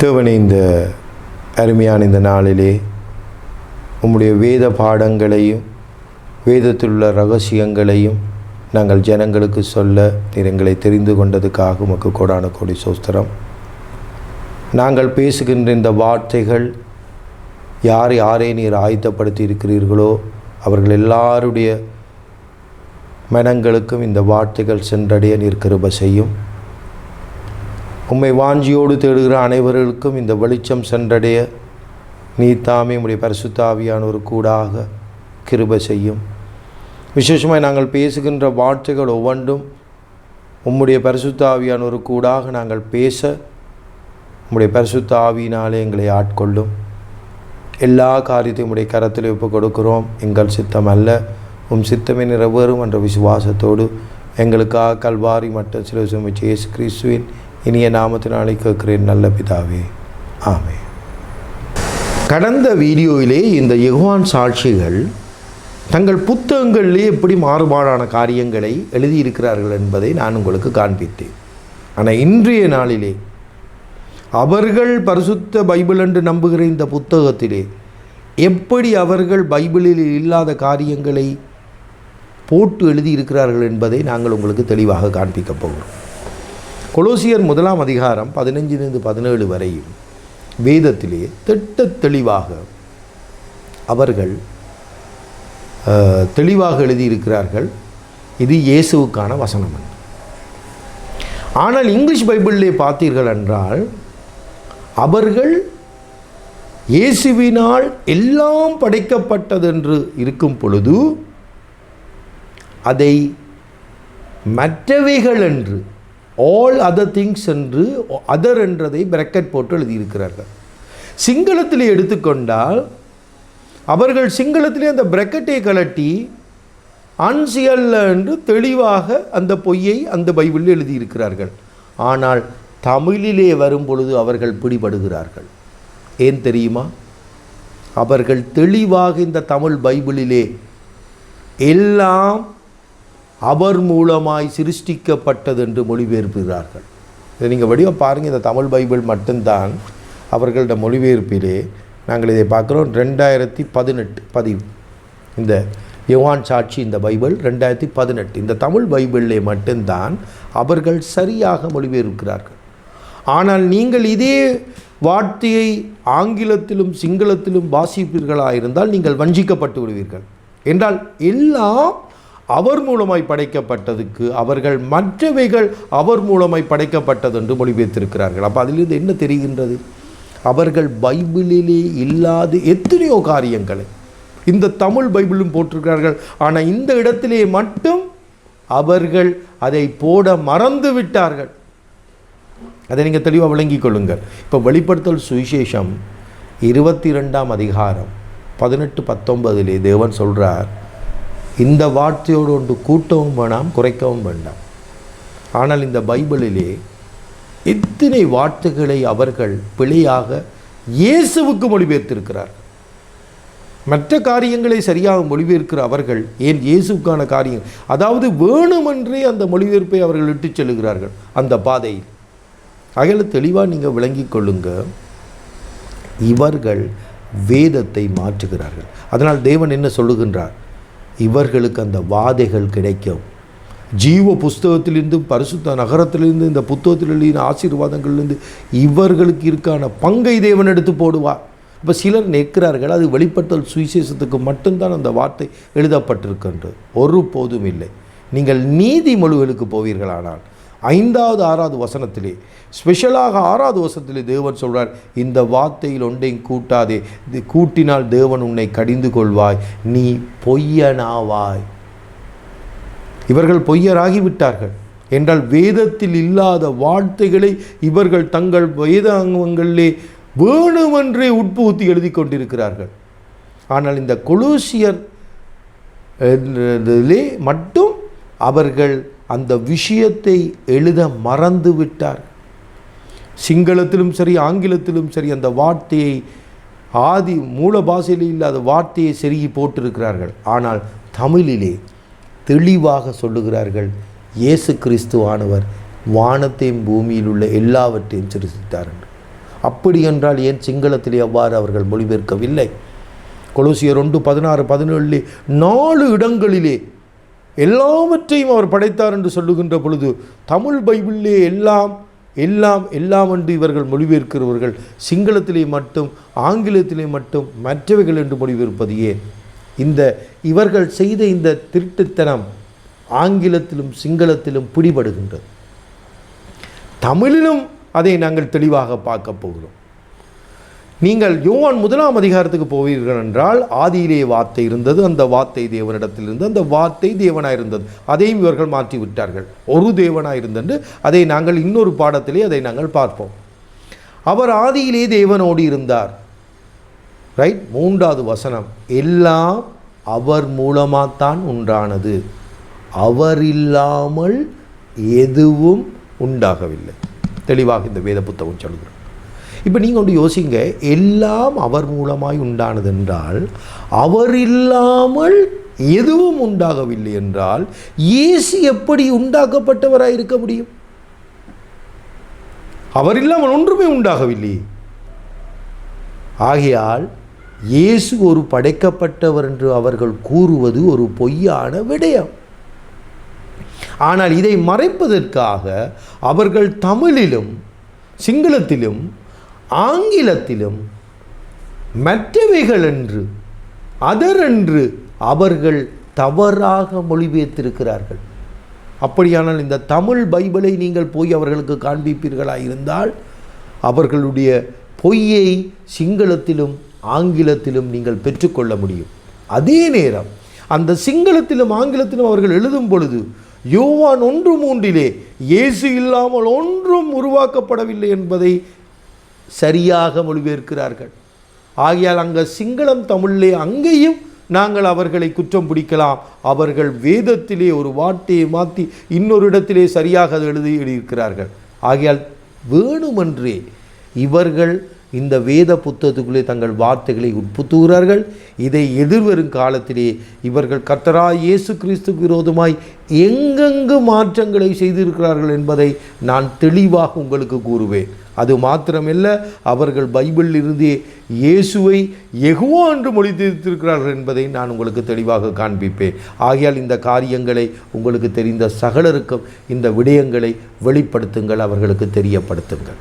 தேவனே, இந்த அருமையான இந்த நாளிலே உம்முடைய வேத பாடங்களையும் வேதத்தில் உள்ள ரகசியங்களையும் நாங்கள் ஜனங்களுக்கு சொல்ல நீர் எங்களை தெரிந்து கொண்டதுக்காக உமக்கு கோடான கோடி சோஸ்திரம். நாங்கள் பேசுகின்ற இந்த வார்த்தைகள் யாரை நீர் ஆயத்தப்படுத்தி இருக்கிறீர்களோ அவர்கள் எல்லாருடைய மனங்களுக்கும் இந்த வார்த்தைகள் சென்றடைய நீர் கிருபை செய்யும். உம்மை வாஞ்சியோடு தேடுகிற அனைவர்களுக்கும் இந்த வெளிச்சம் சென்றடைய நீர் தாமே உம்முடைய பரிசுத்த ஆவியானோர் கூடாக கிருபை செய்யும். விசேஷமாக நாங்கள் பேசுகின்ற வார்த்தைகள் ஒவ்வொன்றும் உம்முடைய பரிசுத்த ஆவியானோர் கூடாக நாங்கள் பேச உம்முடைய பரிசுத்த ஆவியினாலே எங்களை ஆட்கொள்ளும். எல்லா காரியத்தையும் உம்முடைய கரத்தில் ஒப்புக் கொடுக்கிறோம். எங்கள் சித்தம் அல்ல, உம் சித்தமே நிறைவேறும் என்ற விசுவாசத்தோடு எங்களுக்காக கல்வாரி மற்றும் சிலுவை சுமந்த இயேசு கிறிஸ்துவின் இனிய நாமத்தினாலே கேட்கிறேன் நல்ல பிதாவே, ஆமென். கடந்த வீடியோவிலே இந்த யெகோவாவின் சாட்சிகள் தங்கள் புத்தகங்களிலே எப்படி மாறுபாடான காரியங்களை எழுதியிருக்கிறார்கள் என்பதை நான் உங்களுக்கு காண்பித்தேன். ஆனால் இன்றைய நாளிலே அவர்கள் பரிசுத்த பைபிள் என்று நம்புகிற இந்த புத்தகத்திலே எப்படி அவர்கள் பைபிளில் இல்லாத காரியங்களை போட்டு எழுதியிருக்கிறார்கள் என்பதை நாங்கள் உங்களுக்கு தெளிவாக காண்பிக்கப் போகிறோம். கொலோசியர் 1 அதிகாரம் 15-17 வரையும் வேதத்திலே தெளிவாக அவர்கள் தெளிவாக எழுதியிருக்கிறார்கள். இது இயேசுவுக்கான வசனம். ஆனால் இங்கிலீஷ் பைபிளிலே பார்த்தீர்கள் என்றால் அவர்கள் இயேசுவினால் எல்லாம் படைக்கப்பட்டதென்று இருக்கும் பொழுது அதை மற்றவைகள் என்று ஆல் அதர் திங்ஸ் என்று அதர் என்றதை பிராக்கெட் போட்டு எழுதியிருக்கிறார்கள். சிங்களத்திலே எடுத்துக்கொண்டால் அவர்கள் சிங்களத்திலே அந்த பிராக்கெட்டை கலட்டி அன்சியல்ல என்று தெளிவாக அந்த பொய்யை அந்த பைபிளில் எழுதியிருக்கிறார்கள். ஆனால் தமிழிலே வரும் பொழுது அவர்கள் பிடிபடுகிறார்கள். ஏன் தெரியுமா? அவர்கள் தெளிவாக இந்த தமிழ் பைபிளிலே எல்லாம் அவர் மூலமாய் சிருஷ்டிக்கப்பட்டது என்று மொழிபெயர்ப்புகிறார்கள். இதை நீங்கள் வடிவாக பாருங்கள். இந்த தமிழ் பைபிள் மட்டும்தான் அவர்களோட மொழிபெயர்ப்பிலே நாங்கள் இதை பார்க்குறோம். 2018 பதிவு இந்த யோவான் சாட்சி இந்த பைபிள் 2018 இந்த தமிழ் பைபிளிலே மட்டும்தான் அவர்கள் சரியாக மொழிபெயர்க்கிறார்கள். ஆனால் நீங்கள் இதே வார்த்தையை ஆங்கிலத்திலும் சிங்களத்திலும் வாசிப்பீர்களாயிருந்தால் நீங்கள் வஞ்சிக்கப்பட்டு விடுவீர்கள். என்றால் எல்லாம் அவர் மூலமாய் படைக்கப்பட்டதுக்கு அவர்கள் மற்றவைகள் அவர் மூலமாய் படைக்கப்பட்டது என்று மொழிபெயர்த்திருக்கிறார்கள். அப்போ அதிலிருந்து என்ன தெரிகின்றது? அவர்கள் பைபிளிலே இல்லாத எத்தனையோ காரியங்களை இந்த தமிழ் பைபிளும் போட்டிருக்கிறார்கள். ஆனால் இந்த இடத்திலே மட்டும் அவர்கள் அதை போட மறந்து விட்டார்கள். அதை நீங்கள் தெளிவாக விளங்கிக் கொள்ளுங்கள். இப்போ வெளிப்படுத்தல் சுவிசேஷம் 22 அதிகாரம் 18-19 தேவன் சொல்கிறார், இந்த வார்த்தையோடு ஒன்று கூட்டவும் வேண்டாம், குறைக்கவும் வேண்டாம். ஆனால் இந்த பைபிளிலே எத்தனை வார்த்தைகளை அவர்கள் பிழையாக இயேசுவுக்கு மொழிபெயர்த்திருக்கிறார். மற்ற காரியங்களை சரியாக மொழிபெயர்க்கிற அவர்கள் ஏன் இயேசுக்கான காரியங்கள், அதாவது வேணுமென்றே அந்த மொழிபெயர்ப்பை அவர்கள் இட்டு செல்லுகிறார்கள் அந்த பாதையில். ஆகையால் தெளிவாக நீங்கள் விளங்கிக் கொள்ளுங்க, இவர்கள் வேதத்தை மாற்றுகிறார்கள். அதனால் தேவன் என்ன சொல்லுகின்றார்? இவர்களுக்கு அந்த வாதைகள் கிடைக்கும். ஜீவ புஸ்தகத்திலிருந்தும் பரிசுத்த நகரத்திலிருந்து இந்த புத்தகத்திலிருந்து ஆசீர்வாதங்களிலிருந்து இவர்களுக்கு இருக்கான பங்கை தேவன் எடுத்து போடுவார். இப்போ சிலர் நிற்கிறார்கள், அது வெளிப்படுத்தல் சுவிசேஷத்துக்கு மட்டும்தான் அந்த வார்த்தை எழுதப்பட்டிருக்கின்றது. ஒரு போதும் இல்லை. நீங்கள் நீதிமொழிகளுக்கு போவீர்களானால் 5வது 6வது வசனத்திலே, ஸ்பெஷலாக 6வது வசனத்திலே தேவன் சொல்கிறார், இந்த வார்த்தையில் ஒன்றையும் கூட்டாதே, இது கூட்டினால் தேவன் உன்னை கடிந்து கொள்வாய், நீ பொய்யனாவாய். இவர்கள் பொய்யராகிவிட்டார்கள் என்றால் வேதத்தில் இல்லாத வார்த்தைகளை இவர்கள் தங்கள் வேதாங்கங்களிலே வேணுமென்றே உட்புகுத்தி எழுதி கொண்டிருக்கிறார்கள். ஆனால் இந்த கொலோசியர் மட்டும் அவர்கள் அந்த விஷயத்தை எழுத மறந்து விட்டார். சிங்களத்திலும் சரி ஆங்கிலத்திலும் சரி அந்த வார்த்தையை ஆதி மூல பாஷையில் இல்லாத வார்த்தையை செருகி போட்டிருக்கிறார்கள். ஆனால் தமிழிலே தெளிவாக சொல்லுகிறார்கள், இயேசு கிறிஸ்துவானவர் வானத்தையும் பூமியில் உள்ள எல்லாவற்றையும் சிருஷ்டித்தார் என்று. அப்படி என்றால் ஏன் சிங்களத்திலே அவ்வாறு அவர்கள் மொழிபெயர்க்கவில்லை? கொலோசியர் 1:16-17 4 இடங்களிலே எல்லாவற்றையும் அவர் படைத்தார் என்று சொல்லுகின்ற பொழுது தமிழ் பைபிளிலே எல்லாம் எல்லாம் எல்லாம் என்று இவர்கள் மொழிபெயர்க்கிறவர்கள் சிங்களத்திலே மட்டும் ஆங்கிலத்திலே மட்டும் மற்றவைகள் என்று மொழிபெயர்ப்பது ஏன்? இவர்கள் செய்த இந்த திருட்டுத்தனம் ஆங்கிலத்திலும் சிங்களத்திலும் பிடிபடுகின்றது. தமிழிலும் அதை நாங்கள் தெளிவாக பார்க்க போகிறோம். நீங்கள் யோவான் 1ஆம் அதிகாரத்துக்கு போவீர்கள் என்றால், ஆதியிலே வார்த்தை இருந்தது, அந்த வார்த்தை தேவனிடத்தில் இருந்தது, அந்த வார்த்தை தேவனாக இருந்தது. அதையும் இவர்கள் மாற்றி விட்டார்கள். ஒரு தேவனாக இருந்தது. அதை நாங்கள் இன்னொரு பாடத்திலே அதை நாங்கள் பார்ப்போம். அவர் ஆதியிலே தேவனோடு இருந்தார். ரைட். 3வது வசனம், எல்லாம் அவர் மூலமாகத்தான் உண்டானது, அவர் இல்லாமல் எதுவும் உண்டாகவில்லை. தெளிவாக இந்த வேத புத்தகம் சொல்கிறோம். இப்போ நீங்கள் ஒன்று யோசிங்க, எல்லாம் அவர் மூலமாய் உண்டானது என்றால் அவர் இல்லாமல் எதுவும் உண்டாகவில்லை என்றால் இயேசு எப்படி உண்டாக்கப்பட்டவராக இருக்க முடியும்? அவர் இல்லாமல் ஒன்றுமே உண்டாகவில்லை. ஆகையால் இயேசு ஒரு படைக்கப்பட்டவர் என்று அவர்கள் கூறுவது ஒரு பொய்யான விடயம். ஆனால் இதை மறைப்பதற்காக அவர்கள் தமிழிலும் சிங்களத்திலும் ஆங்கிலத்திலும் மற்றவைகள் என்று அதர் என்று அவர்கள் தவறாக மொழிபெயர்த்திருக்கிறார்கள். அப்படியானால் இந்த தமிழ் பைபிளை நீங்கள் போய் அவர்களுக்கு காண்பிப்பீர்களாக இருந்தால் அவர்களுடைய பொய்யை சிங்களத்திலும் ஆங்கிலத்திலும் நீங்கள் பெற்றுக்கொள்ள முடியும். அதே நேரம் அந்த சிங்களத்திலும் ஆங்கிலத்திலும் அவர்கள் எழுதும் பொழுது யோவான் 1:3 இயேசு இல்லாமல் ஒன்றும் உருவாக்கப்படவில்லை என்பதை சரியாக மொழிபெயர்க்கிறார்கள். ஆகையால் அங்கே சிங்களம் தமிழிலே அங்கேயும் நாங்கள் அவர்களை குற்றம் பிடிக்கலாம். அவர்கள் வேதத்திலே ஒரு வார்த்தையை மாற்றி இன்னொரு இடத்திலே சரியாக அது எழுதியிருக்கிறார்கள். ஆகையால் வேணுமென்றே இவர்கள் இந்த வேத புத்தகத்துக்குள்ளே தங்கள் வார்த்தைகளை உட்புத்துகிறார்கள். இதை எதிர்வரும் காலத்திலே இவர்கள் கர்த்தராகிய இயேசு கிறிஸ்துக்கு விரோதமாய் எங்கெங்கு மாற்றங்களை செய்திருக்கிறார்கள் என்பதை நான் தெளிவாக உங்களுக்கு கூறுவேன். அது மாத்திரமல்ல, அவர்கள் பைபிளில் இருந்தே இயேசுவை யெகோவா என்று மொழிபெயர்த்திருக்கிறார்கள் என்பதை நான் உங்களுக்கு தெளிவாக காண்பிப்பேன். ஆகையால் இந்த காரியங்களை உங்களுக்கு தெரிந்த சகலருக்கும் இந்த விடயங்களை வெளிப்படுத்துங்கள், அவர்களுக்கு தெரியப்படுத்துங்கள்.